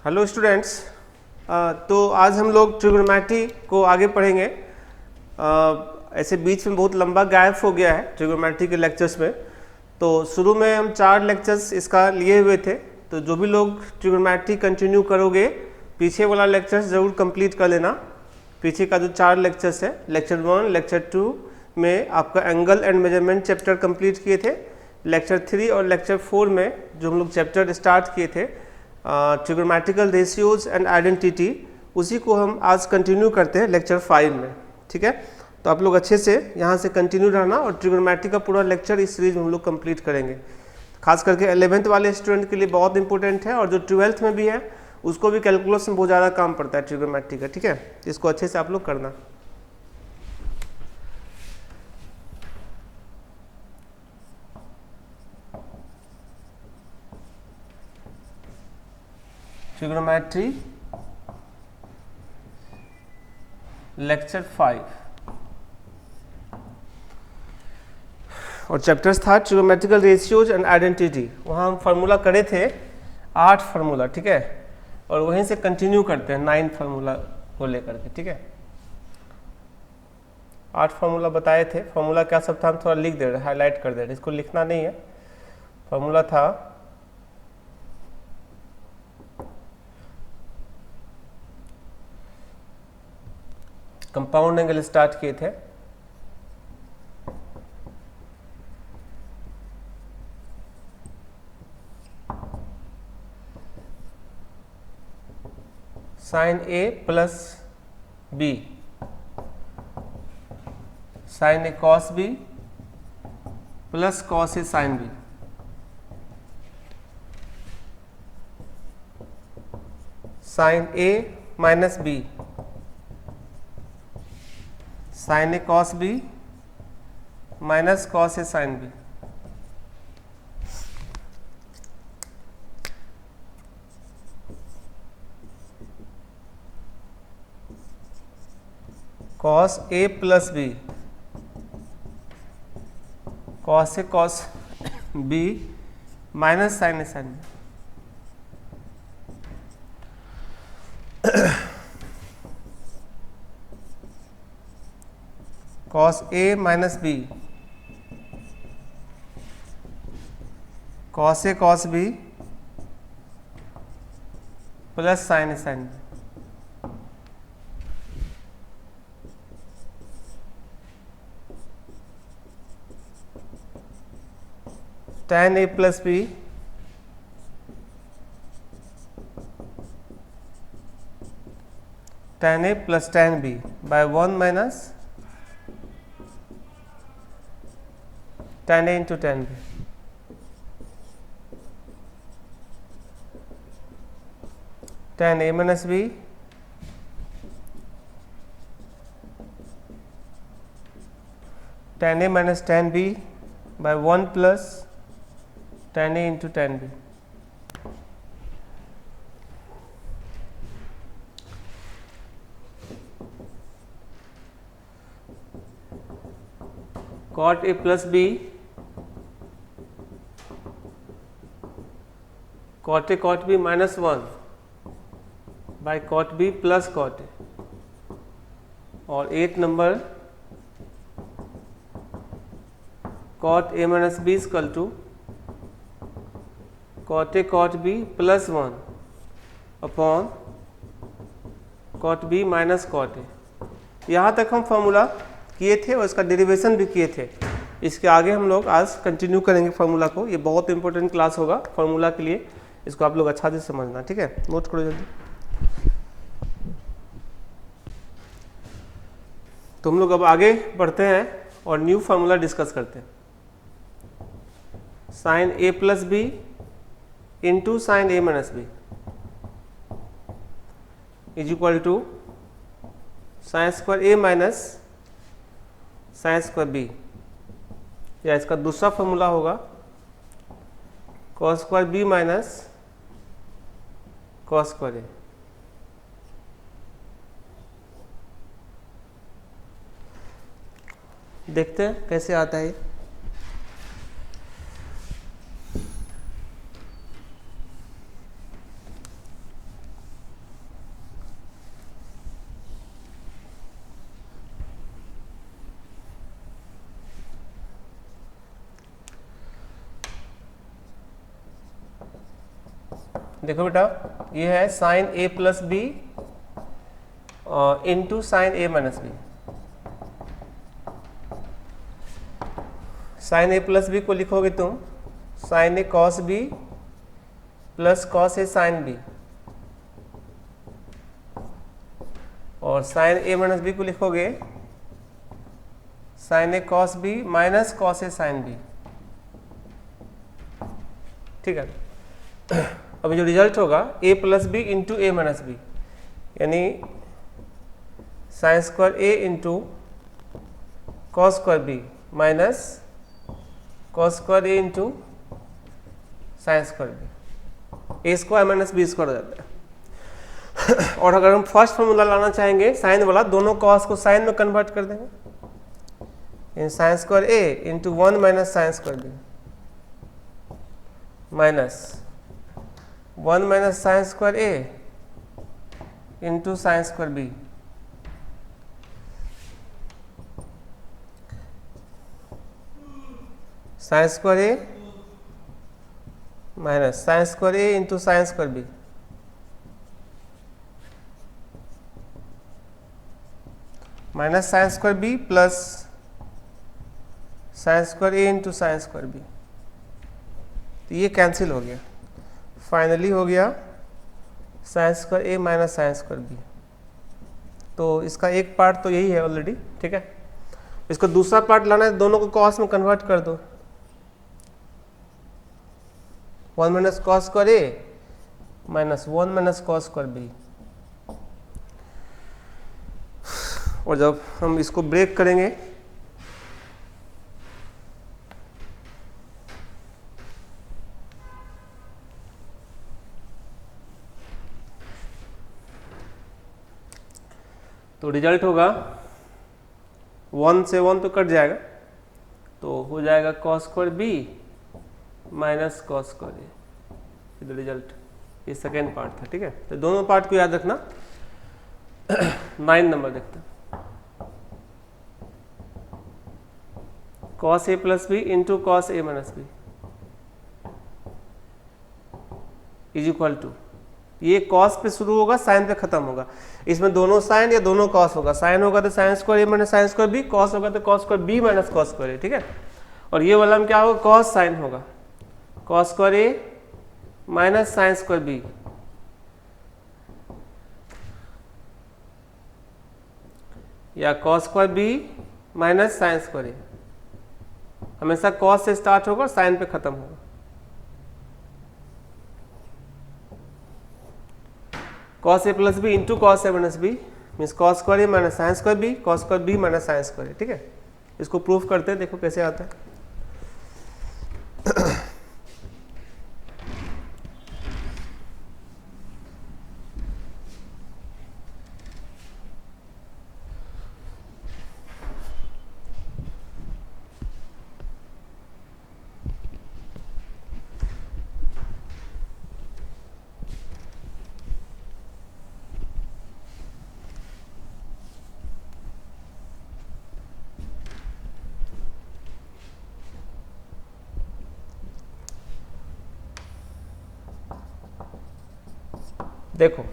Hello students. तो आज हम लोग ट्रिगोनोमेट्री को आगे पढ़ेंगे। ऐसे बीच में बहुत लंबा गैप हो गया है ट्रिगोनोमेट्री के लेक्चर्स में। तो शुरू में हम 4 लेक्चर्स इसका लिए हुए थे। तो जो भी लोग ट्रिगोनोमेट्री कंटिन्यू करोगे पीछे वाला लेक्चर्स ज़रूर कंप्लीट कर लेना। पीछे का जो 4 लेक्चर्स है, लेक्चर 1, लेक्चर 2 में आपका angle and measurement chapter complete किए थे। लेक्चर 3 और लेक्चर 4 में जो हम लोग चैप्टर स्टार्ट किए थे ट्रिगोनोमेट्रिकल रेशियोज एंड आइडेंटिटी, उसी को हम आज कंटिन्यू करते हैं लेक्चर 5 में। ठीक है, तो आप लोग अच्छे से यहाँ से कंटिन्यू रहना और ट्रिगोनोमेट्री का पूरा लेक्चर इस सीरीज में हम लोग कंप्लीट करेंगे। खास करके 11th वाले स्टूडेंट के लिए बहुत इंपॉर्टेंट है, और जो 12th में भी है उसको भी कैलकुलस में बहुत ज़्यादा काम पड़ता है ट्रिगोनोमेट्री का। ठीक है, इसको अच्छे से आप लोग करना। ट्रिगोनोमेट्री लेक्चर 5 और चैप्टर्स था ट्रिगोनोमेट्रिकल रेशियोज एंड आइडेंटिटी। वहाँ हम फार्मूला करे थे 8 फार्मूला। ठीक है, और वहीं से कंटिन्यू करते हैं 9 फार्मूला को लेकर के। ठीक है, 8 फार्मूला बताए थे। फार्मूला क्या सब था हम थोड़ा लिख दे रहे, हाईलाइट कर दे रहे, इसको लिखना नहीं है। फार्मूला था कंपाउंड एंगल स्टार्ट किए थे, sine A plus b, sine A cos B plus cos A sine B, sine A minus b, sine A cos B minus cos A sine B, cos A plus b, cos A cos B minus sine A sine B, cos A minus b, cos A cos B plus sine A sine b, tan a plus b tan a plus tan b by 1 minus tan a into tan b, tan a minus b tan a minus tan b by 1 plus tan a into tan b। cot a plus b, cot a cot b minus 1 by cot b plus cot a, और 8 number cot a minus b is equal to cot a cot b plus 1 upon cot b minus cot a। यहाँ तक हम formula किए थे और इसका derivation भी किए थे। इसके आगे हम लोग आज कंटिन्यू करेंगे फार्मूला को। ये बहुत इंपॉर्टेंट क्लास होगा फार्मूला के लिए, इसको आप लोग अच्छा से समझना। ठीक है, नोट करो जल्दी। तो हम लोग अब आगे बढ़ते हैं और न्यू फार्मूला डिस्कस करते हैं। Sine A plus B into sine A minus b is equal to sine square A minus sine square B, या इसका दूसरा फॉर्मूला होगा cos square B minus cos square a. देखते हैं कैसे आता है। देखो बेटा, ये है साइन ए प्लस बी इंटू साइन ए माइनस बी। साइन ए प्लस बी को लिखोगे तुम साइन ए कॉस बी प्लस कॉस ए साइन बी, और साइन ए माइनस बी को लिखोगे साइन ए कॉस बी माइनस कॉस ए साइन बी। ठीक है, अभी जो रिजल्ट होगा a plus B into a minus b, यानी sine square A into cos square B minus cos square A into sine square b, a square minus b square हो जाता है। और अगर हम फर्स्ट फॉर्मूला लाना चाहेंगे साइन वाला, दोनों कॉस को साइन में कन्वर्ट कर देंगे, साइन स्क्वायर ए into 1 minus sine square B minus 1 minus sine square ए into sine square B, sine square ए माइनस साइन स्क्वायर ए into sine square B, minus sine square b plus sine square ए into sine square b. तो ये cancel हो गया, finally हो गया sine square ए minus sine square b. तो इसका एक part तो यही है ऑलरेडी, ठीक है। इसको दूसरा पार्ट लाना है, दोनों को कॉस में कन्वर्ट कर दो, 1 माइनस कॉस स्क्वायर ए minus 1 minus cos square B. और जब हम इसको ब्रेक करेंगे तो रिजल्ट होगा 1 से 1 तो कट जाएगा, तो हो जाएगा cos square B minus cos square a. The result, ये सेकेंड पार्ट था, ठीक है। तो दोनों पार्ट को याद रखना। 9 नंबर देखते हैं, cos A plus B into cos A minus b is equal to, ये कॉस पे शुरू होगा, साइन पे खत्म होगा। इसमें दोनों साइन या दोनों कॉस होगा, साइन होगा तो साइन स्क्वायर ए minus sine square B, cos होगा तो cos square B minus cos square A, ठीक है। और ये वाला में क्या होगा, कॉस साइन होगा, कॉस स्क्वायर ए माइनस साइन स्क्वायर बी, या cos square B minus sine square A. हमेशा कॉस से स्टार्ट होगा और साइन पे खत्म होगा। Cos A plus B into cos A minus B means cos square A minus sine square B, cos square B minus sine square A, ठीक है। इसको प्रूफ करते हैं, देखो कैसे आता है। देखो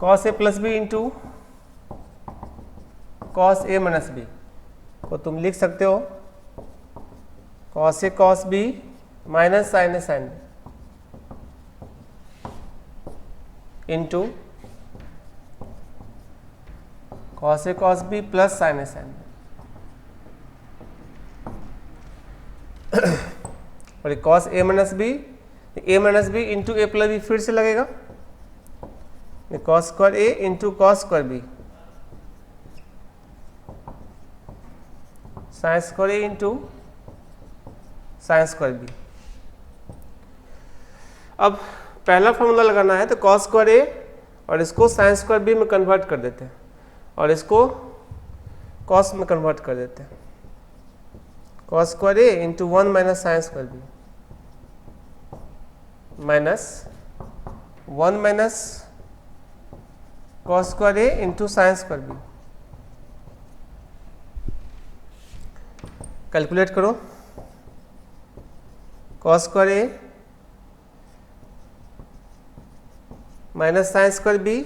कॉस ए प्लस बी इंटू कॉस ए माइनस बी को तुम लिख सकते हो कॉस ए कॉस बी माइनस साइन ए साइन बी इंटू कॉस ए कॉस बी प्लस साइन ए साइन बी। और ये cos A minus B into A plus B फिर से लगेगा, कॉस स्क्वायर ए into cos square B, sine square ए into sine square B. अब पहला formula लगाना है तो कॉस स्क्वायर ए और इसको साइन स्क्वायर बी में कन्वर्ट कर देते हैं और इसको कॉस में कन्वर्ट कर देते हैं। कॉस स्क्वायर ए into 1 minus sine square B minus 1 minus cos square ए into sine square B. Calculate करो, कॉस स्क्वायर ए माइनस साइन स्क्वायर बी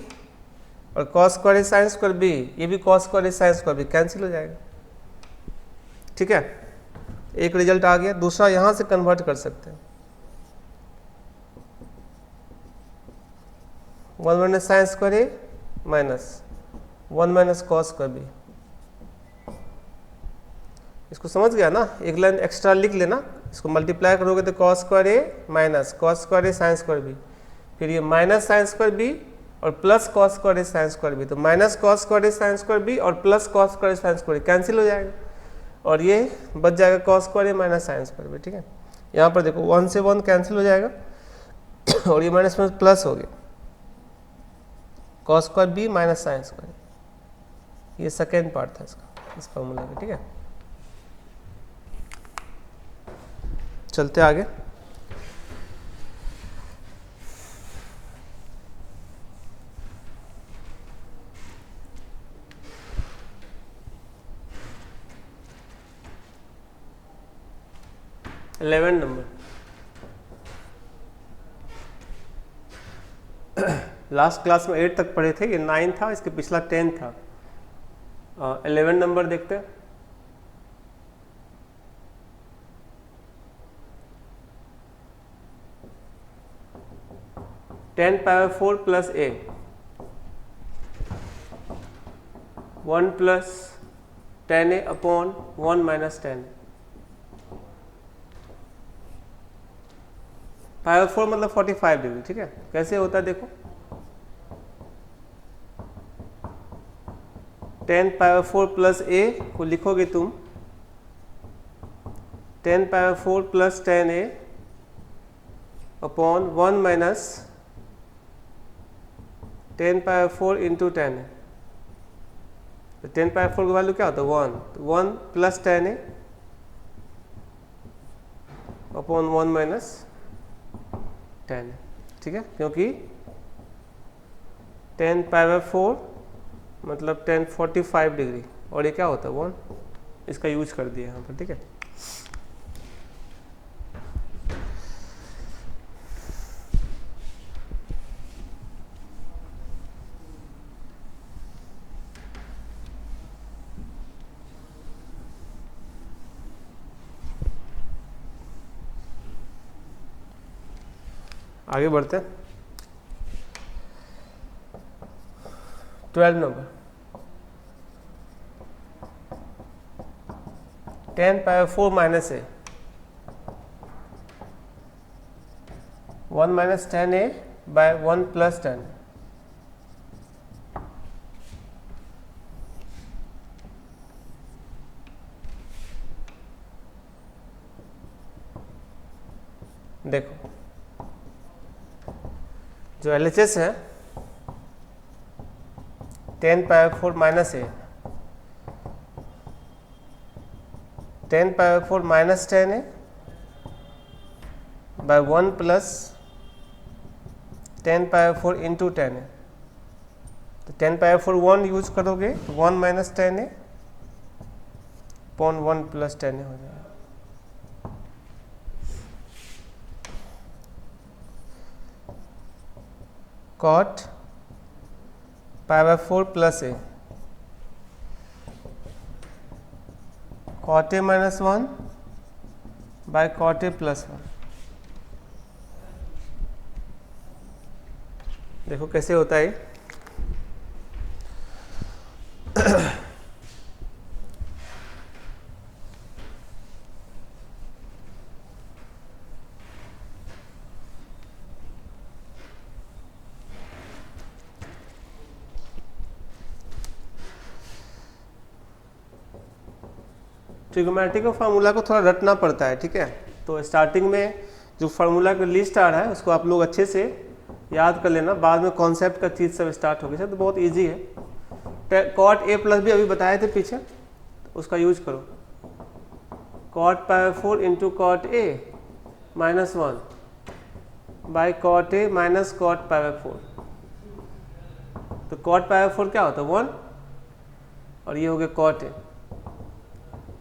और cos square A sine square B, ये भी cos square A sine square B cancel हो जाएगा। ठीक है, एक result आ गया। दूसरा यहां से कन्वर्ट कर सकते हैं, 1 माइनस साइन स्क्वायर ए minus 1 minus cos square B. इसको समझ गया ना, एक लाइन एक्स्ट्रा लिख लेना, इसको मल्टीप्लाई करोगे तो cos square A minus cos square A sine square B, फिर ये माइनस साइन स्क्वायर बी और plus cos square A sine square b, तो minus cos square A sine square B और plus cos square A sine square cancel हो जाएगा और ये बच जाएगा कॉस स्क्वायर ए माइनस साइन स्क्वायर बी। ठीक है, यहाँ पर देखो 1 से 1 कैंसिल हो जाएगा और ये माइनस में प्लस हो गया, cos square B minus sine square, ये सेकेंड पार्ट था इसका, इस फॉर्मूला का। ठीक है, चलते आगे। इलेवन नंबर, लास्ट क्लास में 8 तक पढ़े थे, ये 9 था, इसके पिछला 10 था। 11 नंबर देखते हैं। टेन पावर 4 प्लस ए 1 plus 10a upon 1 minus 10a। Power 4 मतलब 45 डिग्री। ठीक है, कैसे होता है देखो, 10 पावर 4 प्लस a को लिखोगे तुम 10 power 4 plus 10a upon 1 minus 10 power 4 into 10a। तो 10 पावर 4 का वैल्यू क्या होता है 1, तो 1 plus 10a upon 1 minus 10a। ठीक है, क्योंकि 10 पावर 4 मतलब 10 45 डिग्री और ये क्या होता है 1, इसका यूज कर दिया यहाँ पर। ठीक है, आगे बढ़ते हैं। 12 number, 10 power 4 minus a 1 minus 10a by 1 plus 10। देखो जो LHS है 10 power 4 minus a 10 power 4 minus 10a by 1 plus 10 power 4 into 10a। तो 10 पावर 4 1 यूज करोगे तो 1 minus 10a upon 1 plus 10a हो जाएगा। Cot power 4 plus a cot a minus 1 by cot a plus 1। देखो कैसे होता है। ट्रिगोनोमेट्री का फार्मूला को थोड़ा रटना पड़ता है। ठीक है, तो स्टार्टिंग में जो फार्मूला का लिस्ट आ रहा है उसको आप लोग अच्छे से याद कर लेना, बाद में कॉन्सेप्ट का चीज़ सब स्टार्ट हो गया तो बहुत इजी है। कॉट ए प्लस भी अभी बताए थे पीछे, तो उसका यूज करो। Cot power 4 into cot a minus 1 by cot a minus cot power 4। तो कॉट पावर 4 क्या होता है 1 और ये हो गया cot a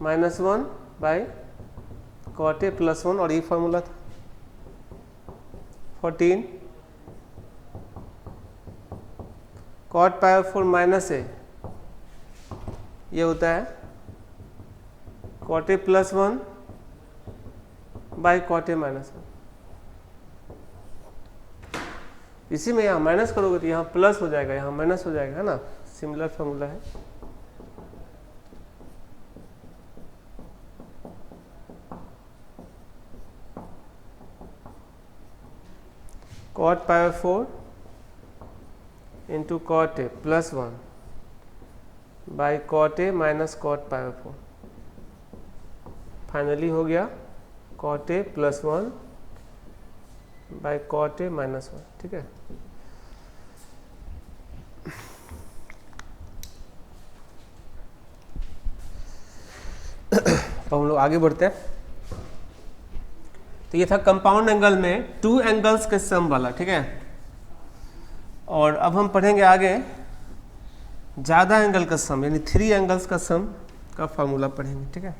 minus 1 by cot a plus 1 और ये फार्मूला था। 14 cot पाई 4 माइनस ए, ये होता है cot a plus 1 by cot a minus 1। इसी में यहाँ माइनस करोगे तो यहाँ प्लस हो जाएगा, यहाँ माइनस हो जाएगा, है ना, सिमिलर फॉर्मूला है। cot pi 4 into cot a plus 1 by cot a minus cot pi 4, finally हो गया cot a plus 1 by cot a minus 1। ठीक है, अब हम लोग आगे बढ़ते हैं। तो ये था कंपाउंड एंगल में टू एंगल्स के सम वाला। ठीक है, और अब हम पढ़ेंगे आगे ज़्यादा एंगल का सम, यानी 3 एंगल्स का सम का फार्मूला पढ़ेंगे। ठीक है,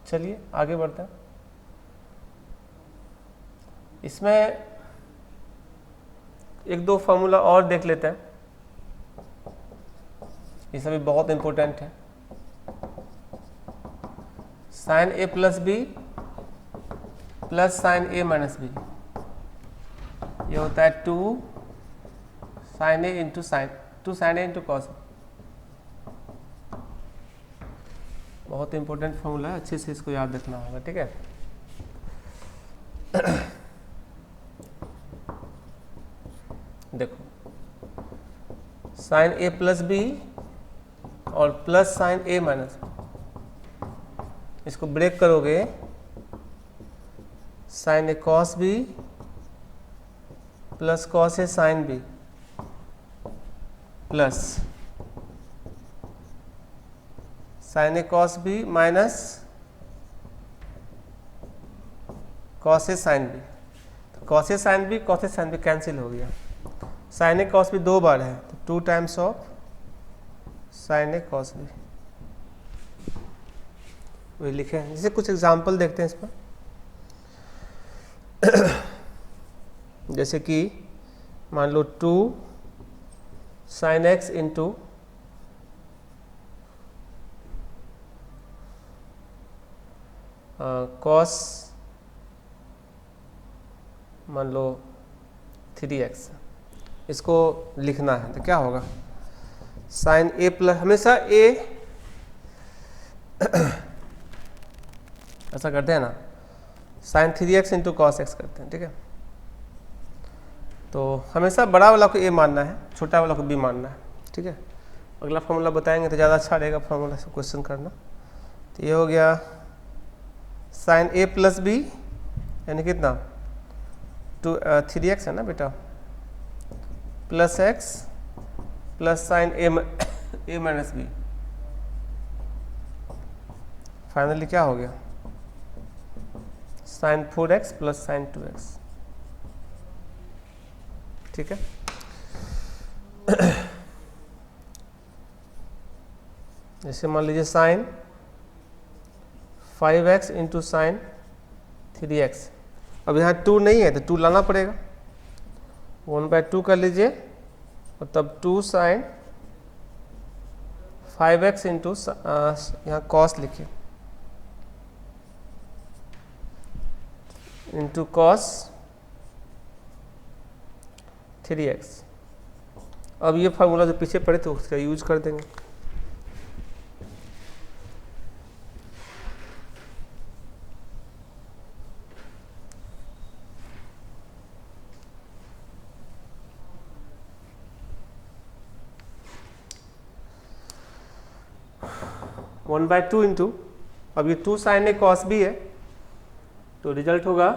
चलिए आगे बढ़ते हैं। इसमें एक दो फार्मूला और देख लेते हैं, ये सभी बहुत इंपॉर्टेंट है। साइन ए प्लस बी प्लस साइन ए माइनस बी, ये होता है 2 sign A into sign, 2 sign A into cos. बहुत इंपॉर्टेंट फॉर्मूला है, अच्छे से इसको याद रखना होगा। ठीक है, देखो साइन ए प्लस बी और प्लस साइन ए माइनस, इसको ब्रेक करोगे साइन ए कॉस बी प्लस कॉस ए साइन बी प्लस साइन ए कॉस बी माइनस कॉस ए साइन बी। तो कॉस ए साइन बी कॉस ए साइन बी कैंसिल हो गया। साइन ए कॉस बी 2 बार है तो 2 times of sine A cos b, वही लिखे हैं। जैसे कुछ एग्जाम्पल देखते हैं इस पर, जैसे कि मान लो 2 साइन एक्स इंटू कॉस मान लो 3x, इसको लिखना है तो क्या होगा, साइन ए प्लस, हमेशा ए ऐसा करते हैं ना, sign 3x into cos x करते हैं। ठीक है, तो हमेशा बड़ा वाला को ए मानना है, छोटा वाला को बी मानना है। ठीक है, अगला फॉर्मूला बताएंगे तो ज़्यादा अच्छा रहेगा फॉर्मूला से क्वेश्चन करना। तो ये हो गया साइन ए प्लस बी, यानी कितना 3x है ना बेटा, प्लस एक्स प्लस साइन ए माइनस बी, फाइनली क्या हो गया sign 4x plus sign 2x। ठीक है, जैसे मान लीजिए sign 5x into sign 3x, अब यहाँ 2 नहीं है तो 2 लाना पड़ेगा, 1/2 कर लीजिए और तब 2 साइन 5x इंटू यहाँ कॉस लिखिए इंटू कॉस 3x। अब ये फार्मूला जो पीछे पड़े तो उसका यूज कर देंगे। वन बाई टू इंटू, अब ये 2 साइन ए कॉस बी है तो रिजल्ट होगा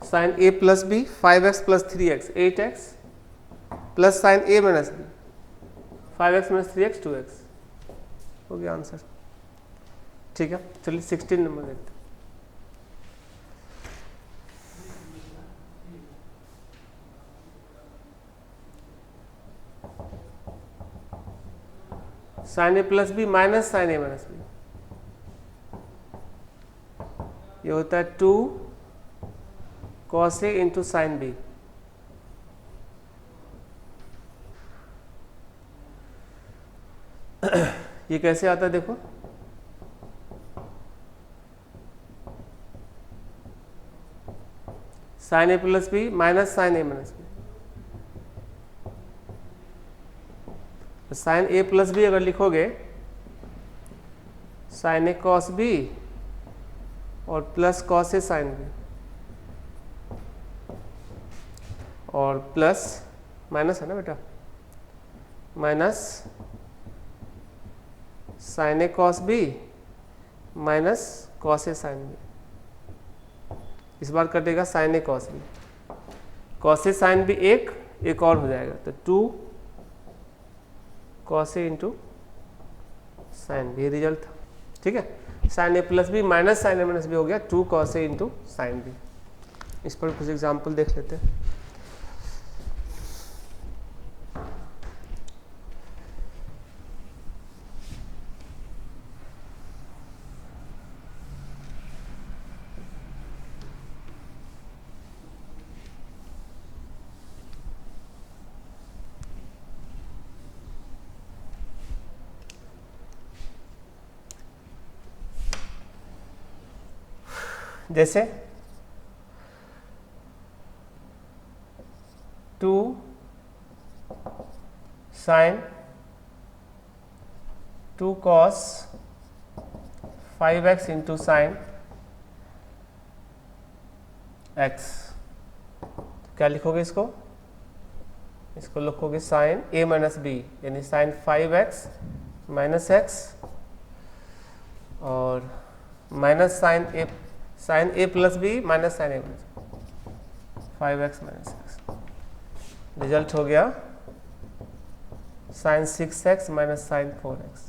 साइन ए plus B 5x plus 3x 8x plus sine ए minus B 5x minus 3x 2x, हो गया आंसर। ठीक है, चलिए 16 नंबर देखते हैं। साइन ए प्लस बी माइनस साइन ए माइनस बी, ये होता है 2 कॉस ए इंटू साइन बी। ये कैसे आता है देखो, साइन ए प्लस बी माइनस साइन ए माइनस बी। साइन ए प्लस बी अगर लिखोगे साइन ए कॉस बी और प्लस कॉस ए साइन बी, और प्लस माइनस है ना बेटा, माइनस साइन ए कॉस बी माइनस कॉस ए साइन बी। इस बार कटेगा साइन ए कॉस बी, कॉस ए sine b एक और हो जाएगा, तो 2 कॉस ए इंटू साइन बी, रिजल्ट था। ठीक है, साइन ए प्लस बी माइनस साइन ए माइनस बी हो गया 2 कॉस ए इंटू साइन बी। इस पर कुछ एग्जाम्पल देख लेते हैं। जैसे 2 sine 2 cos 5x into sine x, क्या लिखोगे इसको? इसको लिखोगे साइन a माइनस बी, यानी साइन 5x माइनस एक्स, और माइनस साइन ए प्लस बी माइनस साइन ए plus 5x minus x. Result हो गया sign 6x minus sign 4x।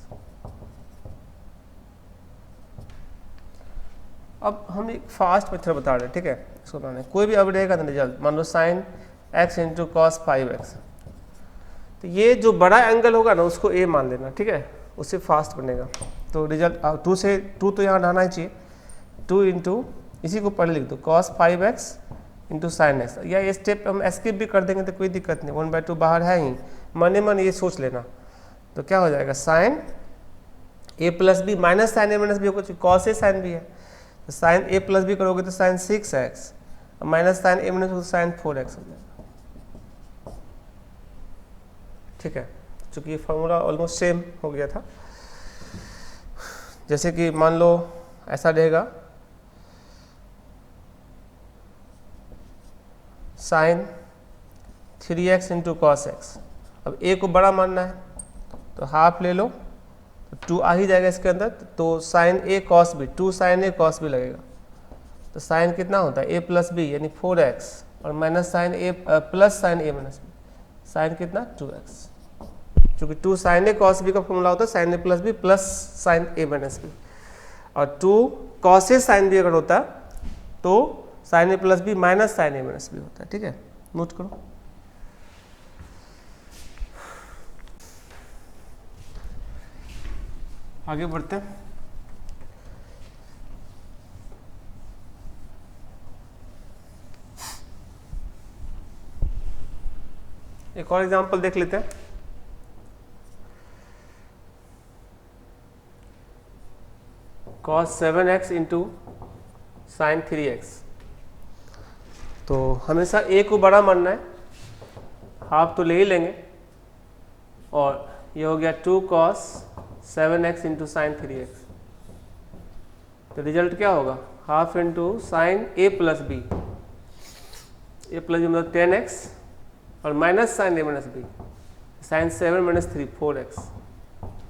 अब हम एक फास्ट मेथड बता रहे हैं, ठीक है, इसको बनाने कोई भी अब रहेगा ना रिजल्ट, मान लो sine x into cos 5x, तो ये जो बड़ा एंगल होगा ना उसको a मान लेना, ठीक है, उससे फास्ट बनेगा। तो रिजल्ट 2 तो यहाँ हटाना ही चाहिए, 2 इंटू इसी को पहले लिख दो cos 5x into sine x, या ये स्टेप हम स्किप भी कर देंगे तो कोई दिक्कत नहीं, 1/2 बाहर है ही, मन ये सोच लेना। तो क्या हो जाएगा साइन ए प्लस बी माइनस साइन ए माइनस बी होगा, कॉस ए साइन बी है, तो साइन ए प्लस बी करोगे तो साइन 6x माइनस साइन ए माइनस साइन 4x हो जाएगा। ठीक है, चूँकि ये फॉर्मूला ऑलमोस्ट सेम हो गया था। जैसे कि मान लो ऐसा रहेगा sine 3x into cos x, अब a को बड़ा मानना है तो हाफ ले लो, तो 2 आ ही जाएगा इसके अंदर, तो sine a cos b, 2 sine a cos b लगेगा, तो साइन कितना होता है a प्लस बी यानी 4x, और minus sine a plus sine a minus b, sine कितना 2x, चूँकि 2 साइन a कॉस बी का फॉर्मूला होता है sine a plus B plus sine a minus b, और 2 कॉस ए साइन बी अगर होता तो साइन ए प्लस बी माइनस साइन ए minus b होता है। ठीक है, नोट करो। आगे बढ़ते हैं। एक और एग्जांपल देख लेते हैं। cos 7x into sine 3x, तो हमेशा a को बड़ा मानना है, हाफ तो ले ही लेंगे, और ये हो गया 2 cos 7x into sine 3x, तो रिजल्ट क्या होगा half into sine a plus b, a plus b मतलब 10x, और minus sine a minus b, sine 7 minus 3 4x,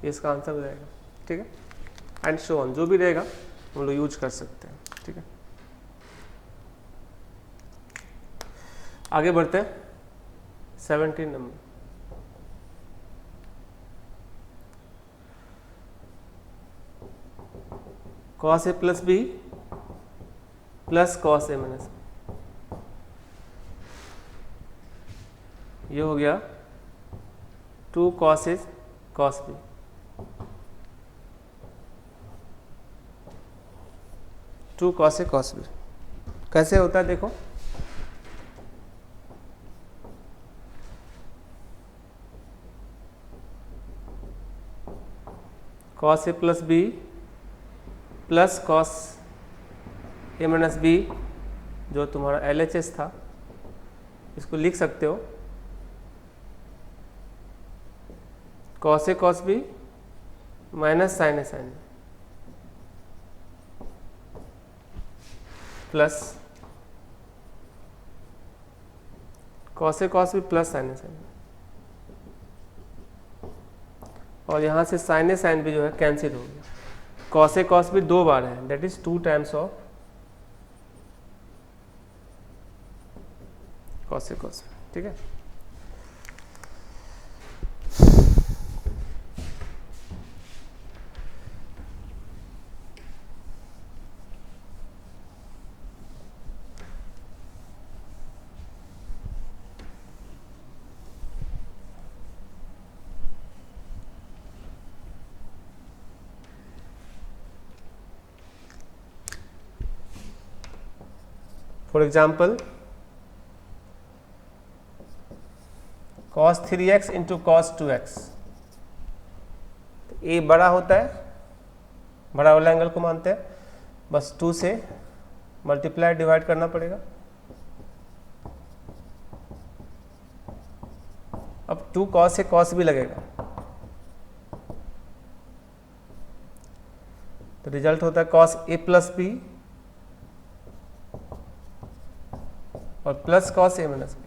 ये इसका आंसर हो जाएगा। ठीक है, एंड सो ऑन, जो भी रहेगा हम लोग यूज कर सकते हैं। ठीक है, आगे बढ़ते हैं 17 number. cos a plus B plus cos a minus B, ये हो गया 2 cos a cos b, 2 cos A cos B। कैसे होता है देखो, cos A plus B plus cos A minus B जो तुम्हारा LHS था, इसको लिख सकते हो cos A cos B minus sin A sin B plus cos A cos B plus sin A sin B, और यहाँ से sin A sin B जो है कैंसिल हो गया। cos A cos B 2 बार है, that is 2 times of cos A cos B, ठीक है। For example cos 3x into cos 2x, ए बड़ा होता है, बड़ा वाला एंगल को मानते हैं, बस 2 से मल्टीप्लाई डिवाइड करना पड़ेगा। अब 2 cos A cos B लगेगा, तो रिजल्ट होता है cos A प्लस B और plus cos A minus B।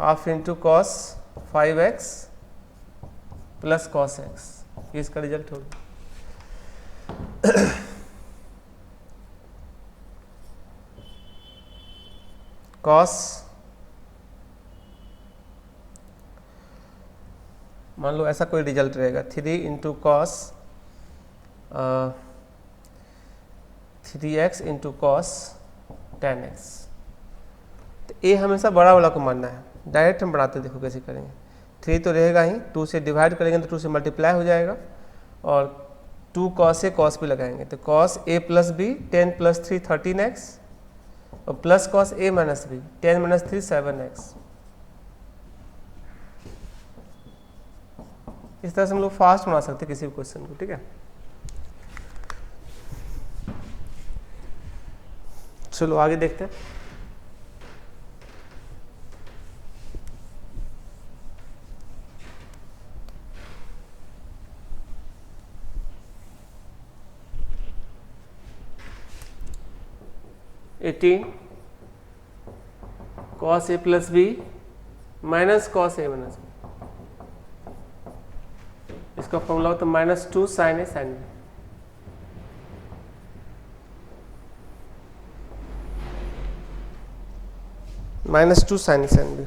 Half into cos 5x plus cos x, ये इसका रिजल्ट होगा। cos, मान लो ऐसा कोई रिजल्ट रहेगा 3 into cos 3x into cos 10x, तो ए हमेशा बड़ा वाला को मानना है। डायरेक्ट हम बढ़ाते देखो कैसे करेंगे, 3 तो रहेगा ही, 2 से डिवाइड करेंगे तो 2 से मल्टीप्लाई हो जाएगा, और 2 cos A cos B लगाएंगे तो cos A plus B 10 plus 3 13x और plus cos A minus B 10 minus 3 7x। इस तरह से हम लोग फास्ट बना सकते हैं किसी भी क्वेश्चन को, ठीक है। चलो आगे देखते हैं। cos A plus B minus cos A minus B, इसका फॉर्मूला होता है -2 sin A sin B। -2 sin A sin B,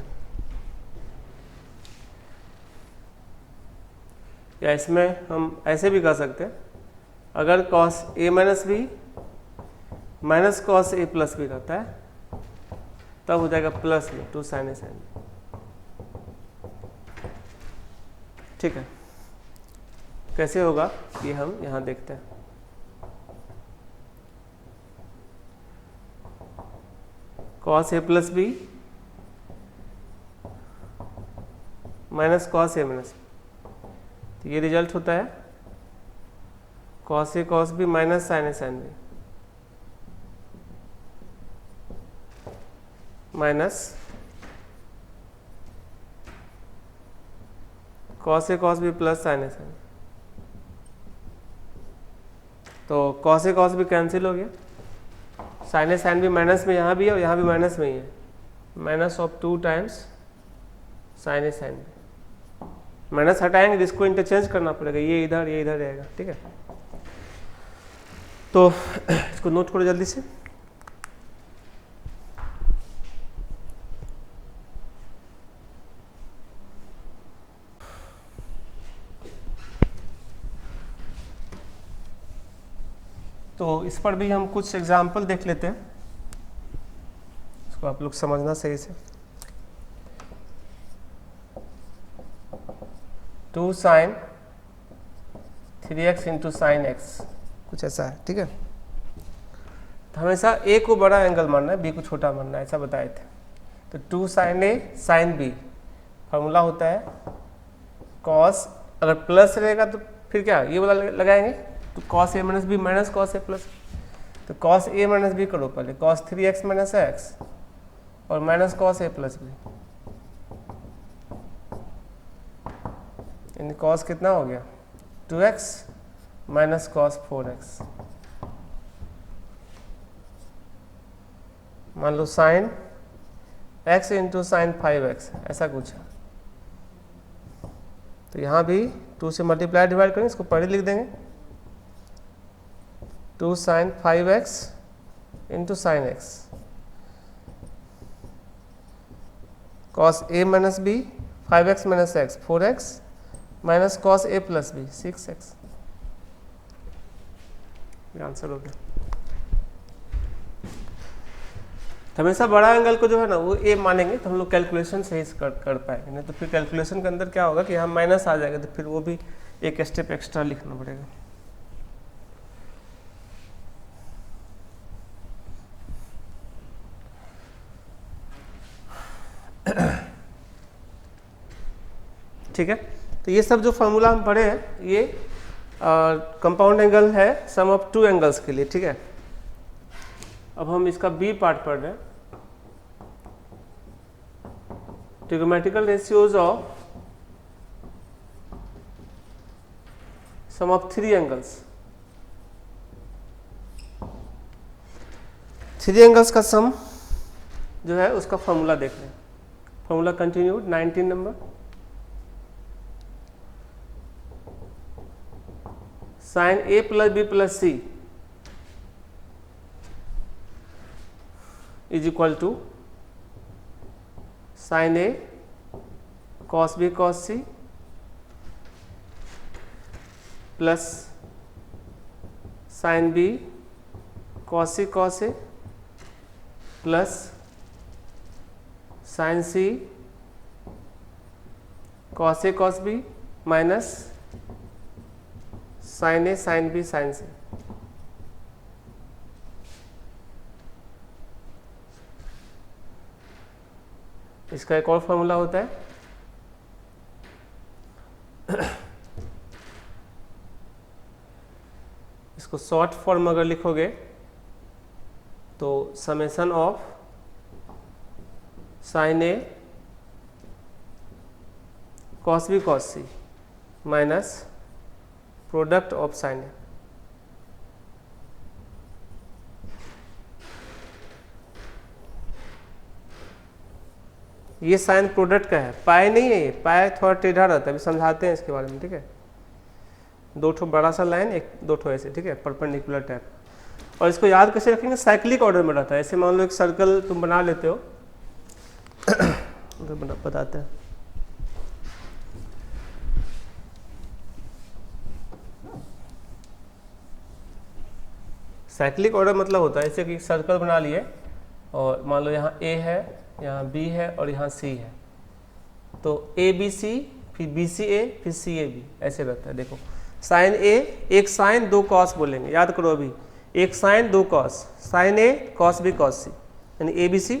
या इसमें हम ऐसे भी कर सकते हैं, अगर cos A minus B minus cos A plus B रहता है तब हो जाएगा प्लस में 2 sin A sin B, ठीक है। कैसे होगा ये हम यहाँ देखते हैं। cos A plus B minus cos A minus B, तो ये रिजल्ट होता है cos A cos B minus sin A sin B minus cos A cos B plus sin A sin B। तो cos A cos B cancel हो गया, sin A sin B minus में यहाँ भी है और यहाँ भी माइनस में ही है, minus of 2 times sin A sin B। Minus हटाएंगे जिसको इंटरचेंज करना पड़ेगा, ये इधर रहेगा, ठीक है। तो इसको नोट करो जल्दी से। तो इस पर भी हम कुछ एग्जाम्पल देख लेते हैं, इसको आप लोग समझना सही से। 2 sin 3x into sine x, कुछ ऐसा है, ठीक है। तो हमेशा a को बड़ा एंगल मानना है, b को छोटा मानना है, ऐसा बताए थे। तो 2 साइन ए साइन बी, फॉर्मूला होता है कॉस, अगर प्लस रहेगा तो फिर क्या ये वाला लगाएंगे, तो कॉस ए माइनस बी माइनस कॉस ए प्लस, तो कॉस ए माइनस बी करो पहले, कॉस 3x माइनस एक्स और माइनस कॉस ए प्लस बी, यानी कॉस कितना हो गया 2x माइनस कॉस 4x, मान लो sine x into sine 5x, ऐसा कुछ है। तो यहाँ भी 2 से मल्टीप्लाई डिवाइड करेंगे, इसको पहले लिख देंगे 2 sine 5x into sine x, cos a minus B 5x minus x 4x minus cos a plus B 6x, ये आंसर हो गया। हमेशा बड़ा एंगल को जो है ना वो ए मानेंगे तो हम लोग कैलकुलेशन सही से कर पाएंगे, नहीं तो फिर कैलकुलेशन के अंदर क्या होगा कि यहाँ माइनस आ जाएगा, तो फिर वो भी एक स्टेप एक्स्ट्रा लिखना पड़ेगा। ठीक है, तो ये सब जो फार्मूला हम पढ़े हैं ये कंपाउंड एंगल है सम ऑफ 2 एंगल्स के लिए, ठीक है। अब हम इसका बी पार्ट पढ़ रहे हैं, trigonometrical ratios of sum of 3 angles. 3 angles का सम जो है उसका फॉर्मूला देख रहे हैं, formula continued 19 number, sine A plus B plus C is equal to sine A cos B cos C plus sine B cos C cos A plus sine C cos A cos B minus sine A sine B sine C. इसका एक और formula होता है इसको short form अगर लिखोगे तो summation of sine A cos B cos C minus product of sine A. ये साइन प्रोडक्ट का है, पाए नहीं है, ये पाए थोड़ा टेढ़ा रहता है, अभी समझाते हैं इसके बारे में, ठीक है। 2 ठो बड़ा सा लाइन, 2 ठो ऐसे, ठीक है, परपेंडिकुलर टाइप। और इसको याद कैसे रखेंगे, साइक्लिक ऑर्डर में रहता है। ऐसे मान लो एक सर्कल तुम बना लेते हो बताते हैं, साइक्लिक ऑर्डर मतलब होता है ऐसे कि सर्कल बना लिए और मान लो यहाँ ए है, यहाँ बी है और यहाँ सी है, तो ए बी सी फिर बी सी ए फिर सी ए बी, ऐसे रहता है। देखो साइन ए, एक साइन 2 कॉस बोलेंगे, याद करो अभी, एक साइन 2 कॉस, साइन ए कॉस बी कॉस सी, यानी ए बी सी,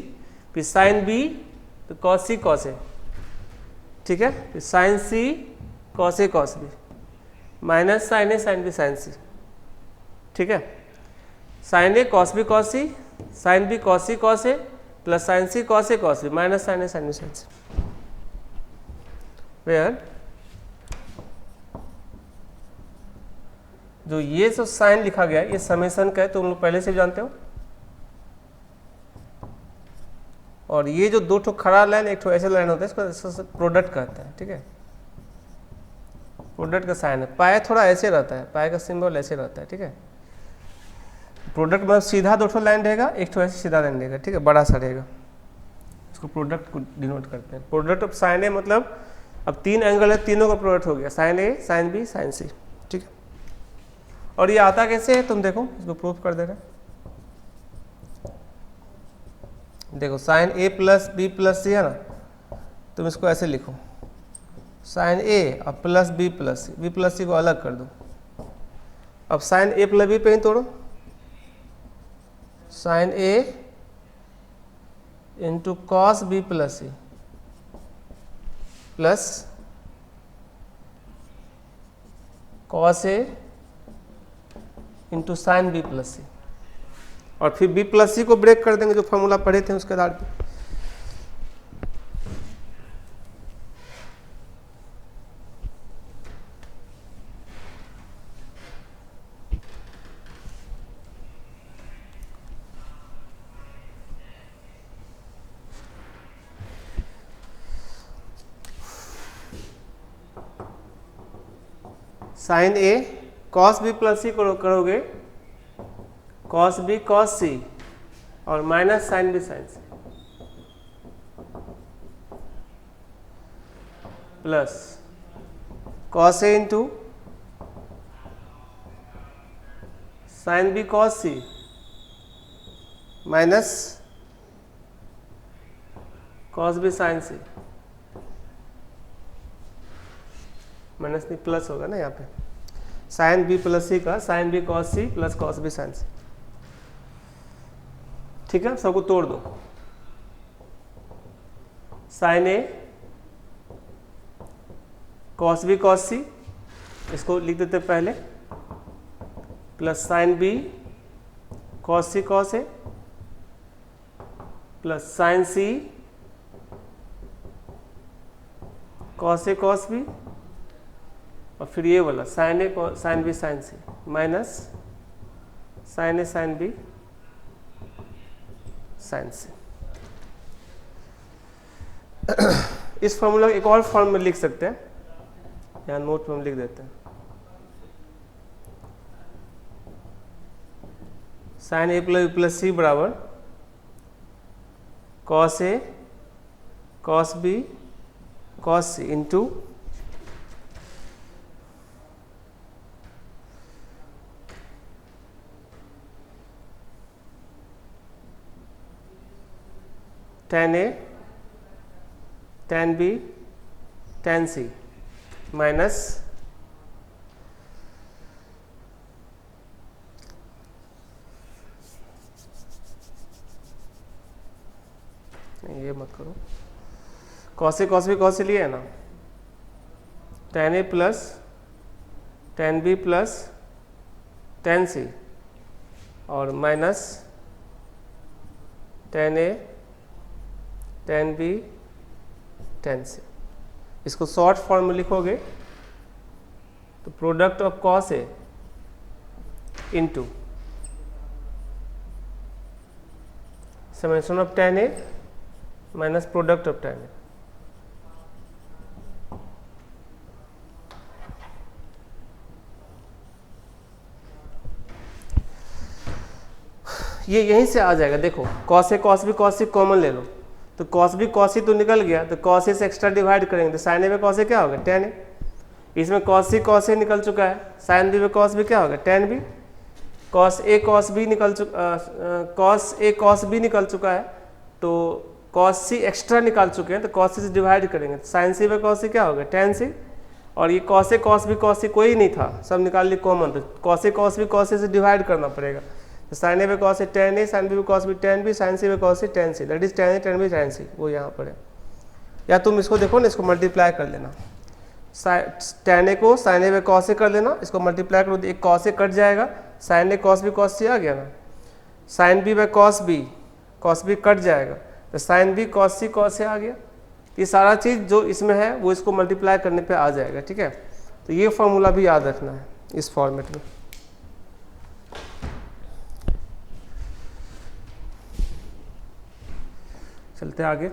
फिर साइन बी तो कॉस सी कॉस ए, ठीक है, फिर साइन सी कॉस ए कॉस बी माइनस साइन ए साइन बी साइन सी, ठीक है। Sine A cos B cos C, sine B cos C cos A plus sine C cos A cos B minus sine A sine B sine C, where जो ये जो sign लिखा गया है ये summation का है, तो तुम लोग पहले से भी जानते हो। और ये जो 2 ठो खड़ा लाइन, एक ठो ऐसे लाइन होता है, इसको प्रोडक्ट कहते हैं, ठीक है, प्रोडक्ट का साइन है। पाए थोड़ा ऐसे रहता है, पाए का सिंबल ऐसे रहता है, ठीक है। प्रोडक्ट में सीधा 2 ठो लाइन रहेगा, एक ठो ऐसे सीधा लाइन रहेगा, ठीक है, बड़ा सा रहेगा, इसको प्रोडक्ट को डिनोट करते हैं। प्रोडक्ट ऑफ साइन ए मतलब अब 3 एंगल है, तीनों का प्रोडक्ट हो गया, साइन ए साइन बी साइन सी, ठीक है। और ये आता कैसे है तुम देखो, इसको प्रूफ कर दे रहे हैं। देखो साइन ए प्लस बी प्लस सी है ना, तुम इसको ऐसे लिखो, साइन ए और प्लस बी प्लस सी को अलग कर दो, अब साइन ए प्लस बी पे ही तोड़ो, sine A into cos B plus C plus cos A into sine B plus C, और फिर बी प्लस सी को ब्रेक कर देंगे जो फॉर्मूला पढ़े थे उसके आधार पे। साइन ए कॉस बी प्लस सी करोगे, कॉस बी कॉस सी और minus sine B sine C plus cos ए into sine B cos C minus cos B sine C, minus नहीं प्लस होगा ना यहाँ पे, साइन बी प्लस सी का sine B cos C plus cos B sine C. ठीक है, सबको तोड़ दो, साइन ए कॉस बी कॉस सी, इसको लिख देते पहले, plus sine B cos C cos ए प्लस साइन सी कॉस ए कॉस बी, और फिर ये वाला साइन ए sine B sine C minus sine ए साइन बी साइन सी। इस फॉर्मूला एक और फॉर्म में लिख सकते हैं, यहाँ नोट में हम लिख देते हैं, साइन ए प्लस सी बराबर cos A cos B cos C into tan A tan B tan C minus ये मत करो, cos A cos B cos C लिए है ना, tan A plus tan B plus tan C और minus tan A tan B tan C। इसको short form में लिखोगे तो product of cos A into summation of tan A minus product of tan A। ये यहीं से आ जाएगा, देखो cos A cos B cos C common ले लो, तो cos B cos C तो निकल गया, तो cos A से एक्स्ट्रा डिवाइड करेंगे तो sin A में cos A क्या होगा tan A, इसमें cos C cos A निकल चुका है, sin B में cos B क्या होगा tan B, cos A cos B निकल चुका है, तो cos C एक्स्ट्रा निकाल चुके हैं तो cos C से डिवाइड करेंगे तो sin C में cos C क्या होगा tan C, और ये cos A cos B cos C कोई नहीं था, सब निकाल ली कॉमन, तो cos A cos B cos C से डिवाइड करना पड़ेगा, तो sin A में cos A tan A sin B में cos B tan B sin C में cos C tan C, that is tan A tan B tan C, वो यहाँ पर है। या तुम इसको देखो ना, इसको मल्टीप्लाई कर लेना, tan A को sin A में cos A कर लेना, इसको मल्टीप्लाई करो तो एक cos A कट जाएगा, sin A cos B cos C आ गया ना, sin B में cos B कट जाएगा तो sin B cos C cos A आ गया। ये सारा चीज़ जो इसमें है वो इसको मल्टीप्लाई करने पे आ जाएगा। ठीक है, तो ये फॉर्मूला भी याद रखना है इस फॉर्मेट में। चलते आगे।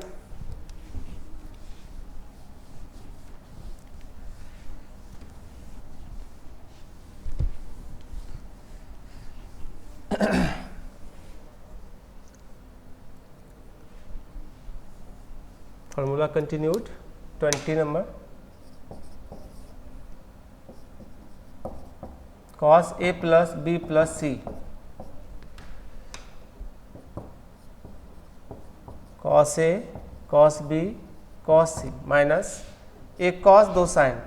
Formula continued 20 number, cos A plus B plus C cos A cos B cos C minus एक cos दो sin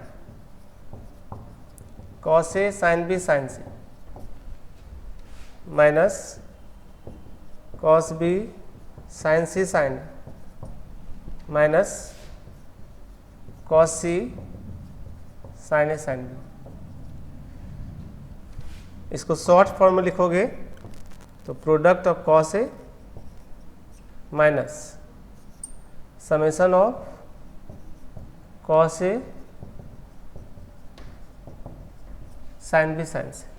cos A sin B sin C minus cos B sine C sine minus cos C sine A sine B. इसको short form में लिखोगे तो product of cos A minus summation of cos A sine B sine C.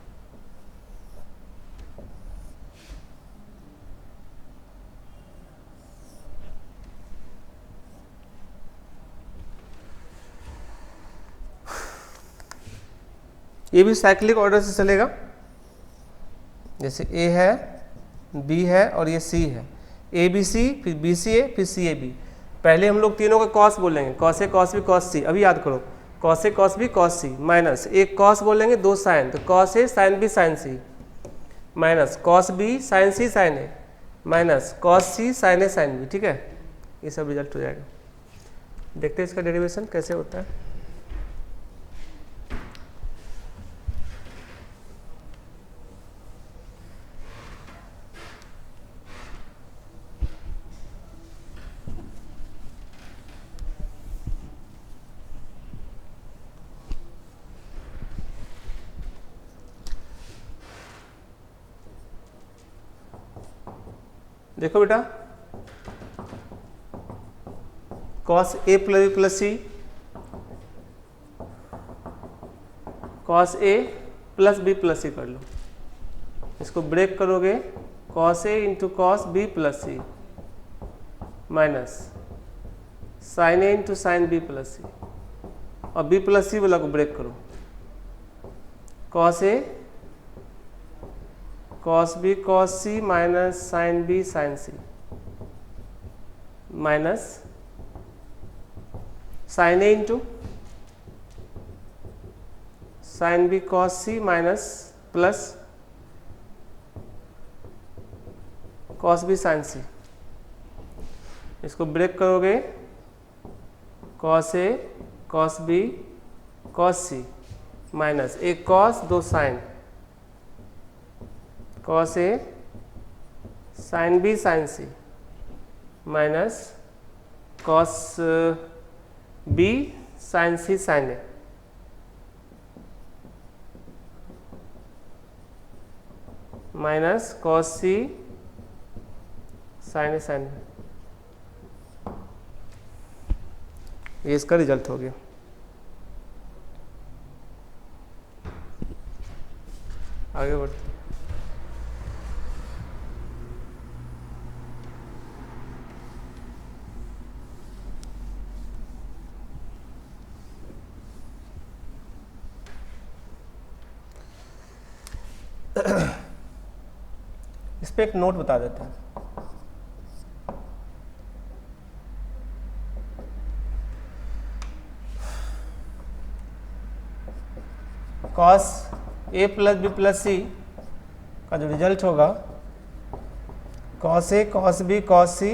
ये भी cyclic order से चलेगा, जैसे ए है, बी है और ये सी है, ए बी सी, फिर बी सी ए, फिर सी ए बी। पहले हम लोग तीनों का कॉस बोलेंगे, cos A cos B cos सी। अभी याद करो, कॉस ए cos B cos C minus एक कॉस बोलेंगे, दो साइन, तो कॉस ए sine B sine C minus cos B sine C sine ए माइनस कॉस सी साइन ए साइन बी। ठीक है, ये सब रिजल्ट हो जाएगा। देखते हैं इसका डेरिवेशन कैसे होता है। देखो बेटा, कॉस ए plus B plus C, cos ए प्लस बी प्लस सी कर लो। इसको ब्रेक करोगे, cos A into cos B plus C minus sine A into sine B plus C, और बी प्लस सी वाला को ब्रेक करो, cos A cos B cos C minus sine B sine C minus sine A into sine B cos C minus plus cos B sine C. इसको break करोगे, cos ए cos B cos C minus एक cos दो sign, cos A sine B sine C minus cos B sine C sine A minus cos C sine A sine B. ये इसका result हो गया। आगे बढ़ते। इस पे एक नोट बता देते हैं। कॉस ए प्लस बी प्लस सी का जो रिजल्ट होगा, cos A cos B cos C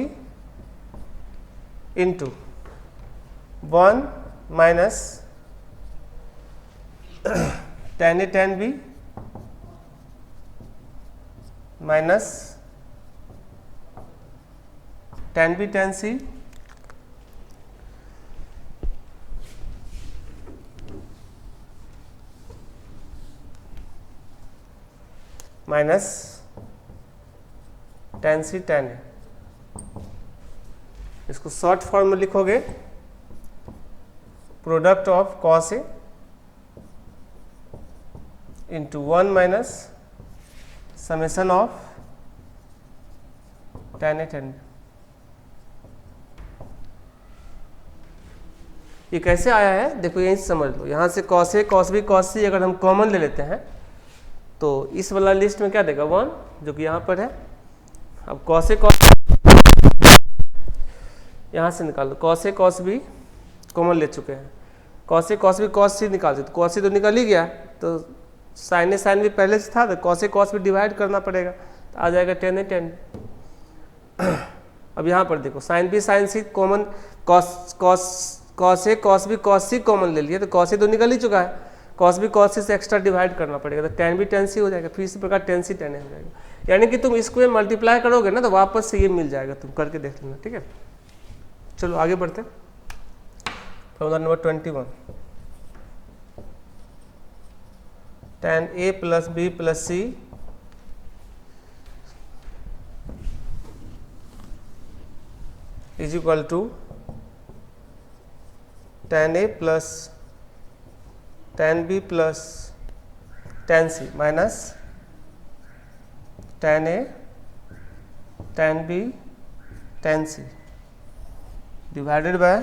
into 1 minus tan A tan B minus tan B tan C minus tan C tan A. इसको शॉर्ट फॉर्म में लिखोगे, product of cos A into 1 minus summation of tan A tan B. ये कैसे आया है देखो, यहीं से समझ लो। यहाँ से cos A cos B cos सी अगर हम कॉमन ले लेते हैं तो इस वाला लिस्ट में क्या देगा 1, जो कि यहाँ पर है। अब कॉस ए कॉस यहाँ से निकाल दो, cos A cos B common ले चुके हैं, कॉस ए कॉस बी कॉस सी निकाल दो, तो कॉस सी तो निकल ही गया, तो साइन ए साइन बी पहले से था, तो कॉस ए कॉस बी डिवाइड करना पड़ेगा, तो आ जाएगा tan ए tan बी। अब यहाँ पर देखो, sine B sine C common, cos A cos B cos C common ले लिया, तो कॉस ए तो निकल ही चुका है, कॉस बी कॉस सी से एक्स्ट्रा डिवाइड करना पड़ेगा, तो tan बी tan सी हो जाएगा, फिर इसी प्रकार tan सी tan ए हो जाएगा। यानी कि तुम इसको मल्टीप्लाई करोगे ना तो वापस से ये मिल जाएगा, तुम करके देख लेना, ठीक है। चलो आगे बढ़ते हैं। Formula number 21, tan A plus B plus C is equal to tan A plus tan B plus tan C minus tan A tan B tan C divided by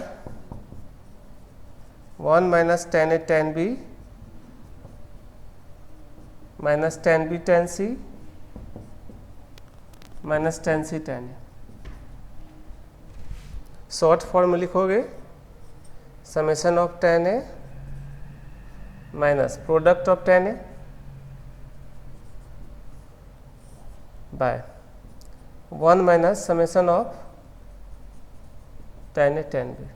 1 minus tan A tan B minus tan B tan C minus tan C tan A। Short form में लिखोगे summation of tan A minus product of tan A by 1 minus summation of tan A tan B।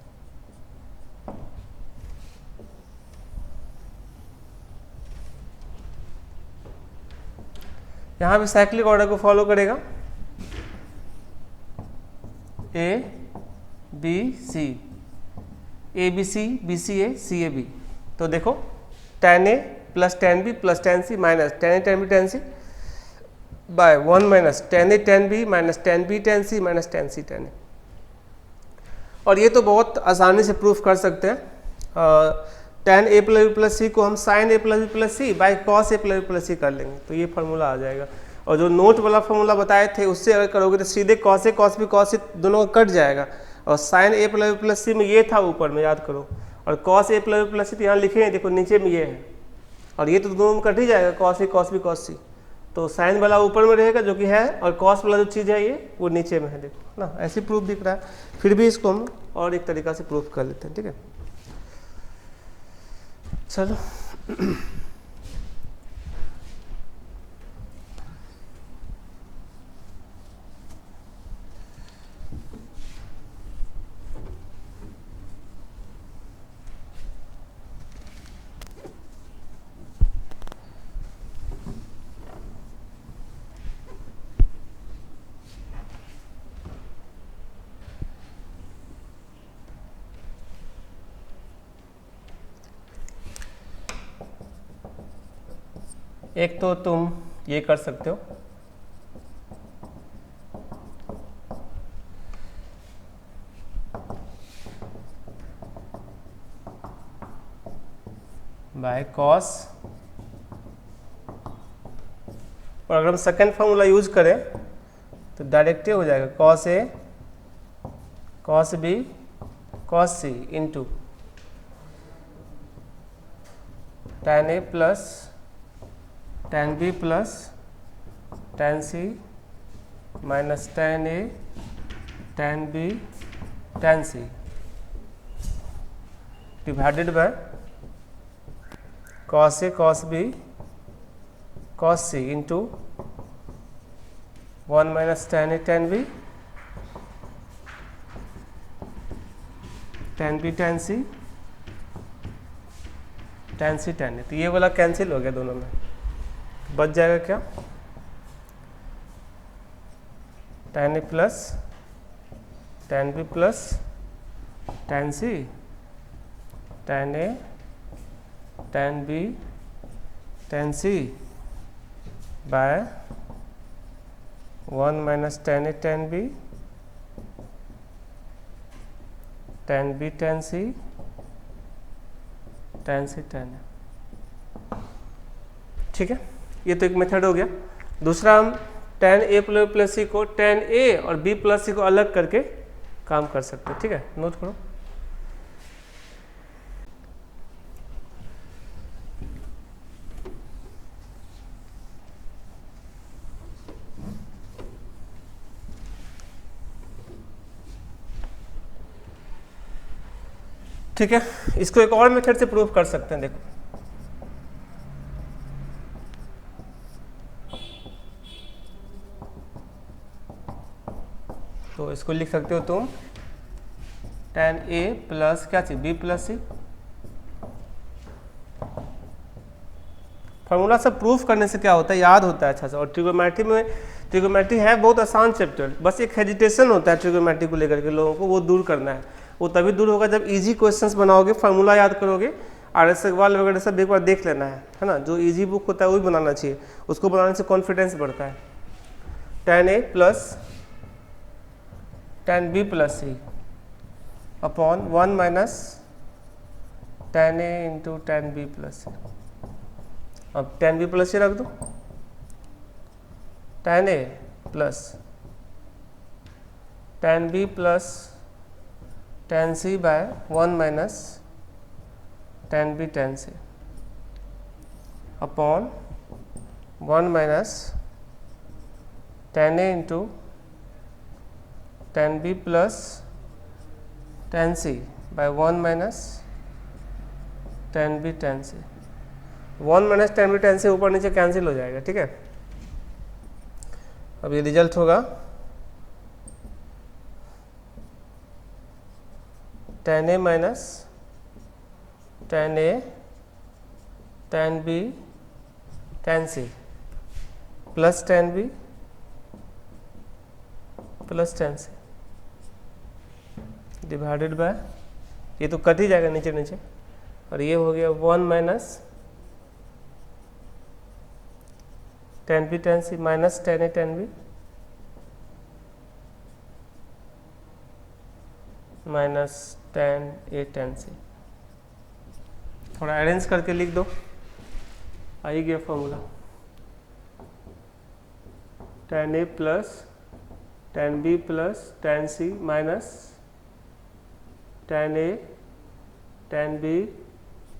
यहाँ भी cyclic order को follow करेगा, A B C, A B C, B C A, C A B. तो देखो tan A plus tan B plus tan C minus tan A tan B tan C by 1 minus tan A tan B minus tan B tan C minus tan C tan A। और ये तो बहुत आसानी से proof कर सकते हैं। tan A plus B plus C को हम sin A plus B plus C by cos A plus B plus C कर लेंगे, तो ये फार्मूला आ जाएगा। और जो नोट वाला फार्मूला बताए थे उससे अगर करोगे तो सीधे cos A cos B cos C दोनों कट जाएगा। और sin A plus B plus C में ये था ऊपर में, याद करो, और cos A plus B plus C तो यहाँ लिखे हैं, देखो नीचे में ये है, और ये तो दोनों में कट ही जाएगा, cos A cos B cos C। तो साइन वाला ऊपर में रहेगा जो कि है, और cos वाला जो चीज़ है ये वो नीचे में है, देखो ना, ऐसे प्रूफ दिख रहा है। फिर भी इसको हम और एक तरीका से प्रूफ कर लेते हैं, ठीक है। चलो एक तो तुम ये कर सकते हो, बाय कॉस, और अगर हम सेकेंड फॉर्मूला यूज करें तो डायरेक्ट हो जाएगा cos A cos B cos C into tan A plus tan B plus tan C minus tan A tan B tan C divided bye cos A cos B cos C into 1 minus tan A tan B tan B tan C tan C tan A। तो ये वाला cancel हो गया दोनों में, बच जाएगा क्या, tan A plus tan B plus tan C tan A tan B tan C by 1 minus tan A tan B tan B tan C tan C tan A। ठीक है, ये तो एक मेथड हो गया। दूसरा हम tan A प्लस C को tan A और B प्लस C को अलग करके काम कर सकते हैं, ठीक है, नोट करो। ठीक है, इसको एक और मेथड से प्रूव कर सकते हैं, देखो तो इसको लिख सकते हो तुम tan A प्लस क्या चीज B प्लस C फार्मूला सब प्रूफ करने से क्या होता है, याद होता है अच्छा से। और ट्रिगोनोमेट्री है बहुत आसान चैप्टर, बस एक हेजिटेशन होता है ट्रिगोनोमेट्री को लेकर के लोगों को, वो दूर करना है। वो तभी दूर होगा जब इजी क्वेश्चंस बनाओगे, फार्मूला याद करोगे, RS अग्रवाल वगैरह सब एक बार देख लेना है ना। जो इजी बुक होता है वही बनाना चाहिए, उसको बनाने से कॉन्फिडेंस बढ़ता है। tan A plus tan B plus C upon 1 minus tan A into tan B plus C। अब tan B प्लस C रख दो, tan A plus tan B plus tan C by 1 minus tan B tan C upon 1 minus tan A into tan B plus tan C by 1 minus tan B tan C। 1 minus tan B tan C ऊपर नीचे cancel हो जाएगा, ठीक है। अब ये result होगा tan A minus tan A tan B tan C plus tan B plus tan C divided bye, ये तो कट ही जाएगा नीचे नीचे, और ये हो गया 1 minus tan B tan C minus tan A tan B minus tan A tan C। थोड़ा अरेंज करके लिख दो, आ ही गया formula. tan A plus tan B plus tan C minus tan A tan B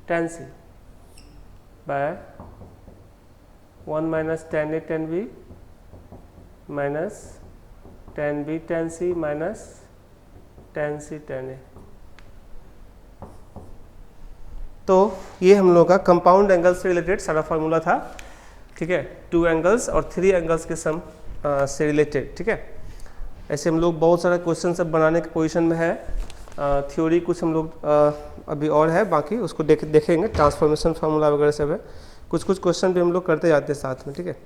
tan C by 1 minus tan A tan B minus tan B tan C minus tan C tan A। तो ये हम लोग का compound angle से related सारा formula था, ठीक है। 2 एंगल्स और 3 एंगल्स के सम से रिलेटेड, ठीक है। ऐसे हम लोग बहुत सारा क्वेश्चन सब बनाने की पोजीशन में है। थ्योरी कुछ हम लोग अभी और है बाकी, उसको देखेंगे, ट्रांसफॉर्मेशन फार्मूला वगैरह सब है। कुछ क्वेश्चन भी हम लोग करते जाते हैं साथ में, ठीक है।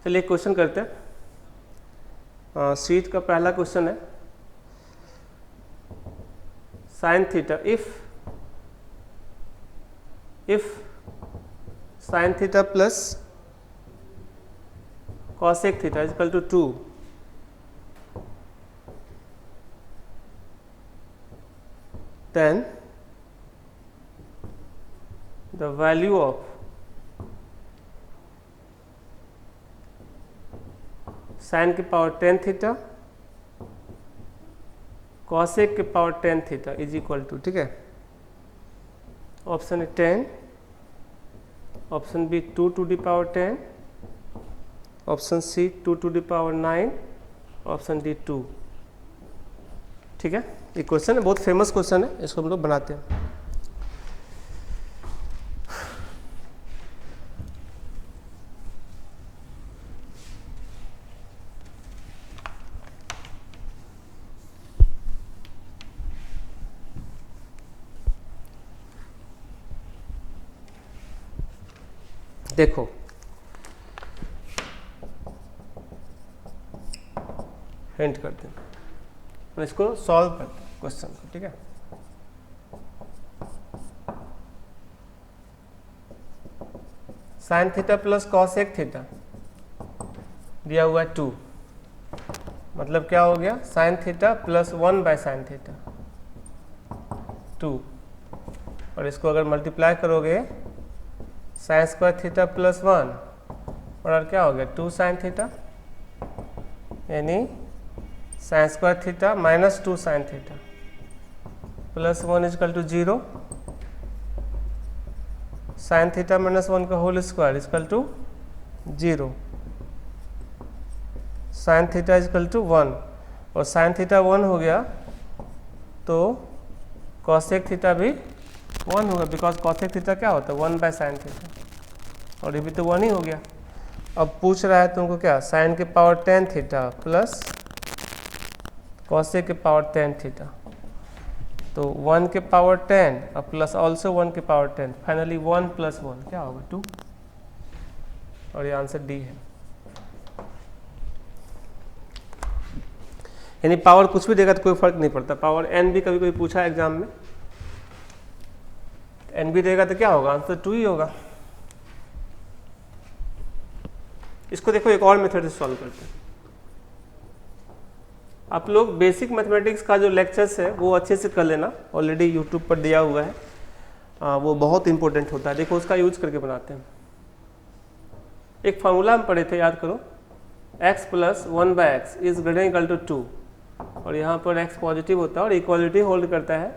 चलिए क्वेश्चन करते हैं। शीट का पहला क्वेश्चन है, sine theta if sine theta plus cosec theta is equal to 2, then the value of sin की पावर tan थीटा कॉसेक के power tan theta is equal to, ठीक है। Option A 10, option B 2 to the power 10, option C 2 to the power 9, option D 2, ठीक है। ये question है, बहुत famous question है, इसको हम लोग बनाते हैं। देखो हिंट करते हैं, तो इसको सॉल्व करते हैं क्वेश्चन को, ठीक है। Sine theta plus cosec theta दिया हुआ है 2, मतलब क्या हो गया, sign theta plus 1 by sine theta 2, और इसको अगर मल्टीप्लाई करोगे साइन स्क्वायर थीटा प्लस 1, और क्या हो गया 2 साइन थीटा, यानी sine square theta minus 2 sine theta plus 1 is equal to 0, sine theta minus 1 का whole square is equal to 0, sine theta is equal to 1, और साइन थीटा 1 हो गया तो कॉसेक थीटा भी 1 होगा, बिकॉज कॉसेक थीटा क्या होता है 1 बाय साइन थीटा, और ये भी तो 1 ही हो गया। अब पूछ रहा है तुमको क्या, साइन के power tan theta plus cosec के पावर tan थीटा, तो 1 के पावर 10 और प्लस ऑल्सो 1 के पावर 10, फाइनली 1 + 1 क्या होगा 2, और ये आंसर डी है। यानी पावर कुछ भी देगा तो कोई फर्क नहीं पड़ता, पावर n भी कभी कोई पूछा एग्जाम में, n भी देगा तो क्या होगा, आंसर 2 ही होगा। इसको देखो एक और मेथड से सॉल्व करते हैं। आप लोग बेसिक मैथमेटिक्स का जो लेक्चर्स है वो अच्छे से कर लेना, ऑलरेडी यूट्यूब पर दिया हुआ है, वो बहुत इंपॉर्टेंट होता है। देखो उसका यूज करके बनाते हैं। एक फार्मूला हम पढ़े थे, याद करो, x + 1/x is greater than equal to 2, और यहाँ पर x पॉजिटिव होता है और इक्वालिटी होल्ड करता है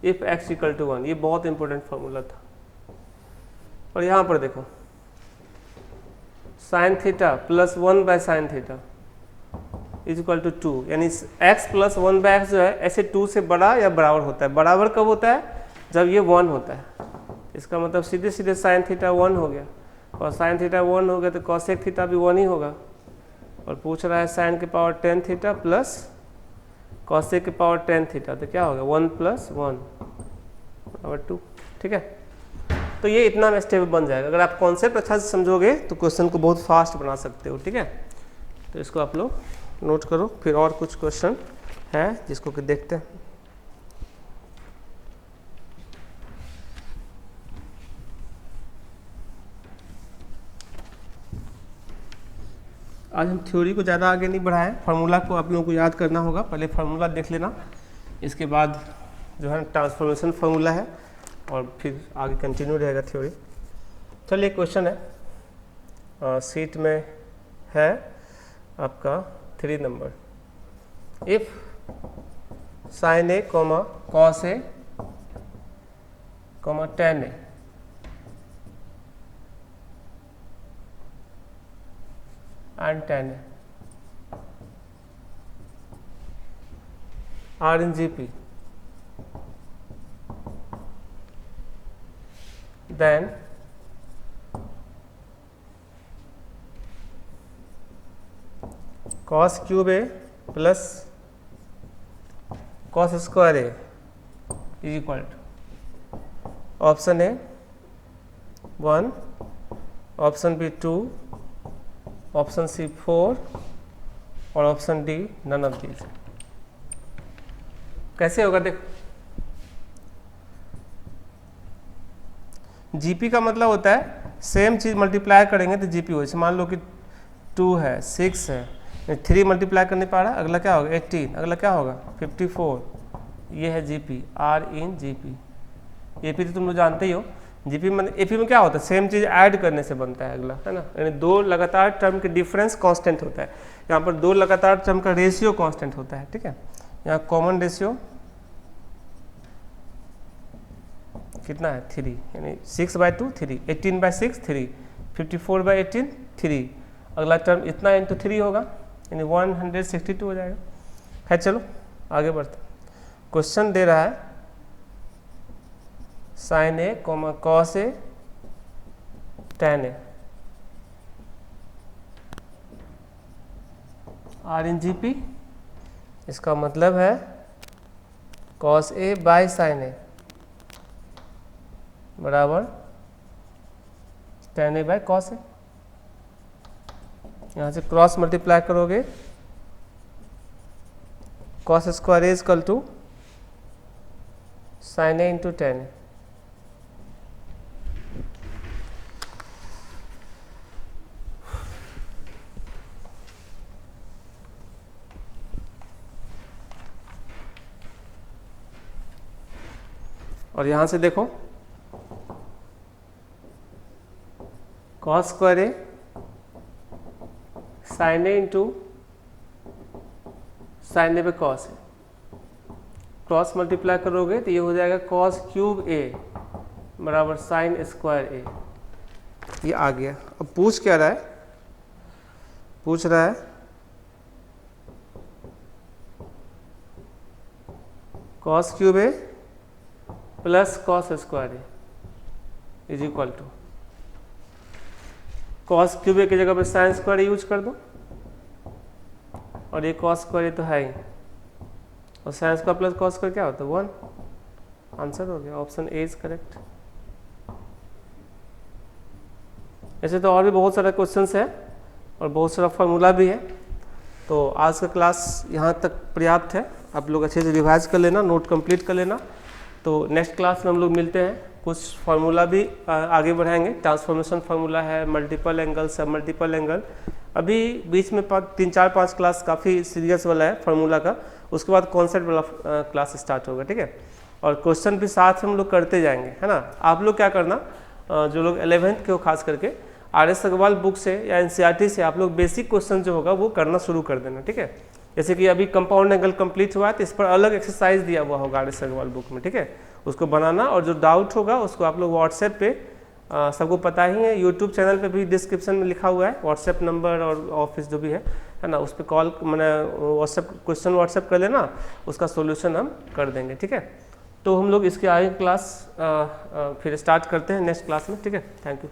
इफ x = 1। ये बहुत इंपॉर्टेंट फार्मूला था। और यहाँ पर देखो sin θ + 1/sin θ is equal to 2, यानी x + 1/x जो है ऐसे 2 से बड़ा या बराबर होता है। बराबर कब होता है, जब ये 1 होता है। इसका मतलब सीधे सीधे sin θ 1 हो गया, और sin θ 1 हो गया तो cosec θ भी 1 ही होगा। और पूछ रहा है sin के पावर 10 θ प्लस cosec के पावर 10 θ, तो क्या होगा 1 + 1 = 2। ठीक है, तो ये इतना में स्टेप बन जाएगा। अगर आप कॉन्सेप्ट अच्छा से समझोगे तो क्वेश्चन को बहुत फास्ट बना सकते हो। ठीक है, तो इसको आप लोग नोट करो। फिर और कुछ क्वेश्चन है जिसको कि देखते हैं। आज हम थ्योरी को ज़्यादा आगे नहीं बढ़ाएं, फार्मूला को आप लोगों को याद करना होगा। पहले फार्मूला देख लेना, इसके बाद जो है ट्रांसफॉर्मेशन फार्मूला है, और फिर आगे कंटिन्यू रहेगा थ्योरी। चलिए क्वेश्चन है, सीट में है आपका 3 number. If sin a, cos a, tan a and tan a are in GP, then cos cube a plus cos square a is equal to option A 1, option B 2, option C 4 और option D none of these. कैसे होगा देखो, GP का मतलब होता है same चीज multiply करेंगे तो जीपी हो। मान लो कि 2 है, 6 है, 3 मल्टीप्लाई करने पा रहा, अगला क्या होगा 18, अगला क्या होगा 54। ये है GP, are in GP. AP तो तुम लोग जानते ही हो, जीपी में एपी में क्या होता है, सेम चीज ऐड करने से बनता है अगला, है ना। यानी 2 लगातार टर्म के डिफरेंस कांस्टेंट होता है। यहाँ पर 2 लगातार टर्म का रेशियो कांस्टेंट होता है। ठीक है, यहाँ कॉमन रेशियो कितना है 3, यानी 6/2 3, 18/6 3, 54/18 3, अगला टर्म इतना इंटू 3 होगा, यानी 162 हो जाएगा। है, चलो आगे बढ़ते। क्वेश्चन दे रहा है sin a, cos a, tan a are in GP. इसका मतलब है cos a by sin a बराबर tan a by cos a। यहाँ से क्रॉस मल्टीप्लाई करोगे, cos square is equal to sin a into tan a। और यहां से देखो cos square A sin a into sin a by cos a, cross multiply करोगे तो ये हो जाएगा cos क्यूब a बराबर sin स्क्वायर a। ये आ गया। अब पूछ क्या रहा है, पूछ रहा है cos cube a plus cos square A is equal to cos cube A की जगह पे sin स्क्वायर यूज कर दो, और ये कॉस स्क्वायर ये तो है ही, और sine square plus cos square क्या होता है 1, आंसर हो गया, ऑप्शन ए इज करेक्ट। ऐसे तो और भी बहुत सारे क्वेश्चंस है और बहुत सारा फार्मूला भी है। तो आज का क्लास यहाँ तक पर्याप्त है, आप लोग अच्छे से रिवाइज कर लेना, नोट कंप्लीट कर लेना। तो नेक्स्ट क्लास में हम लोग मिलते हैं, कुछ फार्मूला भी आगे बढ़ाएंगे, ट्रांसफॉर्मेशन फार्मूला है, मल्टीपल एंगल, सब मल्टीपल एंगल। अभी बीच में 3-4-5 क्लास काफ़ी सीरियस वाला है फार्मूला का, उसके बाद कॉन्सेप्ट वाला क्लास स्टार्ट होगा, ठीक है। और क्वेश्चन भी साथ हम लोग करते जाएंगे, है ना। आप लोग क्या करना, जो लोग 11th के हो खास करके RS अग्रवाल बुक से या NCERT से आप लोग बेसिक क्वेश्चन जो होगा वो करना शुरू कर देना, ठीक है। जैसे कि अभी कंपाउंड एंगल कंप्लीट हुआ है तो इस पर अलग एक्सरसाइज दिया हुआ होगा RS अग्रवाल बुक में, ठीक है। उसको बनाना और जो डाउट होगा उसको आप लोग व्हाट्सएप पे, सबको पता ही है, यूट्यूब चैनल पे भी डिस्क्रिप्शन में लिखा हुआ है व्हाट्सएप नंबर और ऑफिस जो भी है ना, उस पर कॉल मैंने व्हाट्सएप क्वेश्चन व्हाट्सएप कर लेना, उसका सोल्यूशन हम कर देंगे, ठीक है। तो हम लोग इसके आगे क्लास फिर स्टार्ट करते हैं नेक्स्ट क्लास में, ठीक है। Thank you.